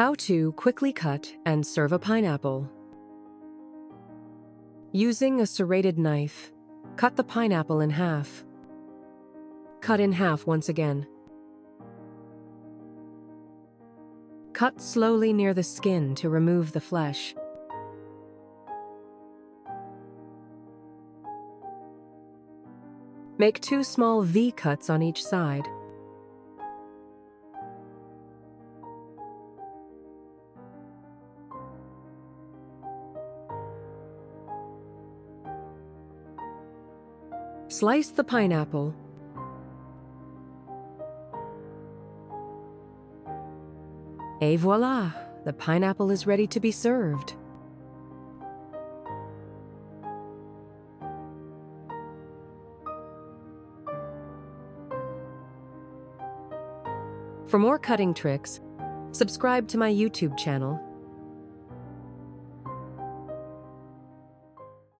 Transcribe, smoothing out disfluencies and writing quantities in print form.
How to quickly cut and serve a pineapple. Using a serrated knife, cut the pineapple in half. Cut in half once again. Cut slowly near the skin to remove the flesh. Make 2 small V cuts on each side. Slice the pineapple. Et voila! The pineapple is ready to be served. For more cutting tricks, subscribe to my YouTube channel